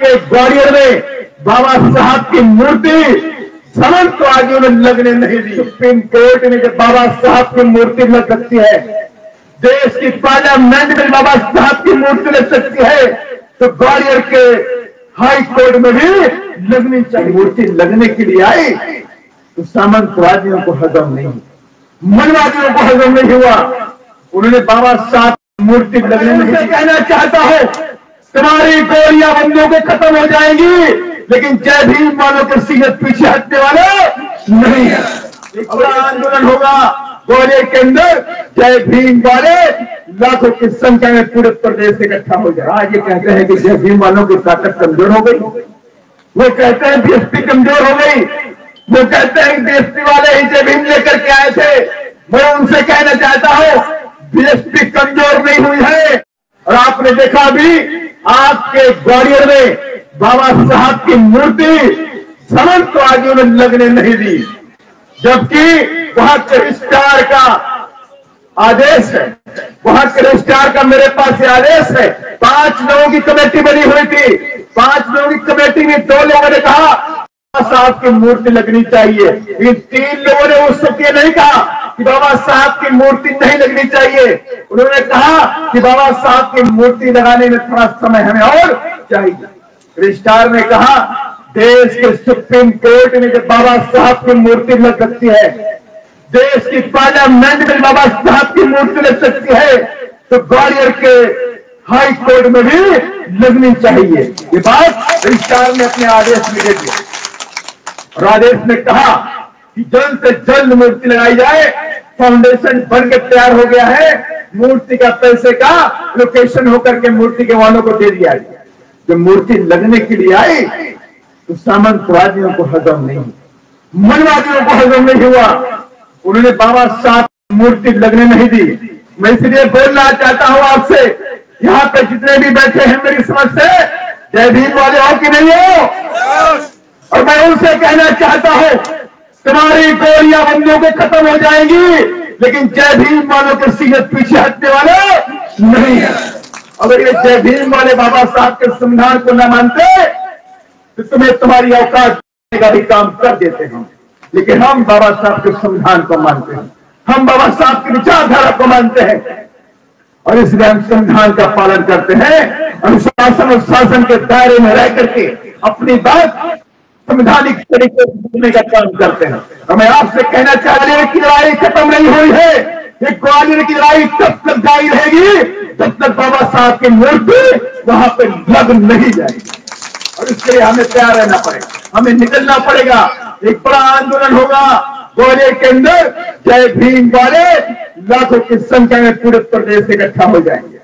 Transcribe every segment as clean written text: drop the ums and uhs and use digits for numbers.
के ग्वालियर में बाबा साहब की मूर्ति समाजवादियों ने लगने नहीं दी। सुप्रीम कोर्ट ने जब बाबा साहब की मूर्ति लग सकती है, देश की पार्लियामेंट में बाबा साहब की मूर्ति लग सकती है, तो ग्वालियर के हाई कोर्ट में भी लगनी चाहिए। मूर्ति लगने के लिए आई तो सामंतवादियों को हजम नहीं, मनवादियों को हजम नहीं हुआ। उन्होंने बाबा साहब की मूर्ति लगने नहीं। कहना चाहता हूं, तुम्हारी गोलियां बंदूकें खत्म हो जाएंगी, लेकिन जय भीम वालों के सीने पीछे हटने वाले नहीं है। एक बड़ा आंदोलन होगा ग्वालियर के अंदर, जय भीम वाले लाखों की संख्या में पूरे प्रदेश से इकट्ठा हो जाए। आज ये कहते हैं कि जय भीम वालों की ताकत कमजोर हो गई, वो कहते हैं बीएसपी कमजोर हो गई, वो कहते हैं बीएसपी वाले ही जय भीम लेकर के आए थे। मैं उनसे कहना चाहता हूं, बीएसपी कमजोर नहीं हुई है। और आपने देखा अभी आपके ग्वालियर में बाबा साहब की मूर्ति समाजवादियों ने लगने नहीं दी, जबकि वहां के रजिस्ट्रार का आदेश है, वहां के रजिस्ट्रार का मेरे पास ये आदेश है। 5 लोगों की कमेटी बनी हुई थी, 5 लोगों की कमेटी में 2 लोगों ने कहा बाबा साहब की मूर्ति लगनी चाहिए, इन 3 लोगों ने उस वक्त ये नहीं कहा कि बाबा साहब की मूर्ति नहीं लगनी चाहिए। उन्होंने कहा कि बाबा साहब की मूर्ति लगाने में थोड़ा समय हमें और चाहिए। रजिस्ट्रार ने कहा, देश के सुप्रीम कोर्ट ने जब बाबा साहब की मूर्ति लग सकती है, देश की पार्लियामेंट में बाबा साहब की मूर्ति लग सकती है, तो ग्वालियर के हाई कोर्ट में भी लगनी चाहिए। ये बात रजिस्ट्रार ने अपने आदेश में दे दिया और आदेश में कहा कि जल्द से जल्द मूर्ति लगाई जाए। फाउंडेशन बनकर तैयार हो गया है, मूर्ति का पैसे का लोकेशन होकर के मूर्ति के वालों को दे दिया गया। जब मूर्ति लगने के लिए आई तो सामंतवादियों को हजम नहीं, मनवादियों को हजम नहीं हुआ। उन्होंने बाबा साहब की मूर्ति लगने नहीं दी। मैं इसलिए बोलना चाहता हूं आपसे, यहाँ पे जितने भी बैठे हैं मेरी समझ से जय भीम वाले हो कि नहीं हो, और मैं उनसे कहना चाहता हूं, तुम्हारी गोलियां बंदूकें खत्म हो जाएंगी, लेकिन जय भीम वालों के सीने पीछे हटने वाले नहीं है। अगर ये जय भीम वाले बाबा साहब के संविधान को न मानते तो तुम्हें तुम्हारी औकात का भी काम कर देते हैं, लेकिन हम बाबा साहब के संविधान को मानते हैं, हम बाबा साहब की विचारधारा को मानते हैं, और इसलिए हम संविधान का पालन करते हैं। अनुशासन और शासन के दायरे में रह करके अपनी बात संवैधानिक तरीके से बोलने का काम करते हैं। और मैं आपसे कहना चाह रही हूं कि लड़ाई खत्म नहीं हुई है, ये ग्वालियर की लड़ाई तब तक जारी रहेगी जब तक बाबा साहब की मूर्ति वहां पे लग नहीं जाएगी। और इसके लिए हमें तैयार रहना पड़ेगा, हमें निकलना पड़ेगा। एक बड़ा आंदोलन होगा ग्वालियर के अंदर, जय भीम वाले लाखों की संख्या में पूरे प्रदेश से इकट्ठा हो जाएंगे।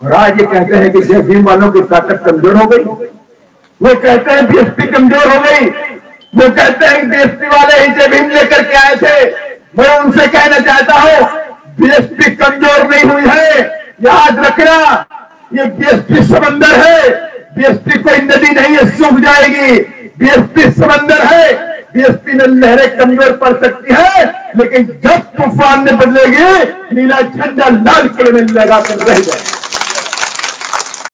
और आज ये कहते हैं कि जय भीम वालों की ताकत कमजोर हो गई, वो कहते हैं बीएसपी कमजोर हो गई, वो कहते हैं बीएसपी वाले ही जय भीम लेकर के आए थे। मैं उनसे कहना चाहता हूं, बीएसपी कमजोर नहीं हुई है। याद रखना, ये बीएसपी समंदर है, बीएसपी कोई नदी नहीं है सूख जाएगी, बीएसपी समंदर है। बीएसपी में लहरें कमजोर पड़ सकती है, लेकिन जब तूफान में बदलेगी नीला झंडा लाल किले में लगाकर रह जाए।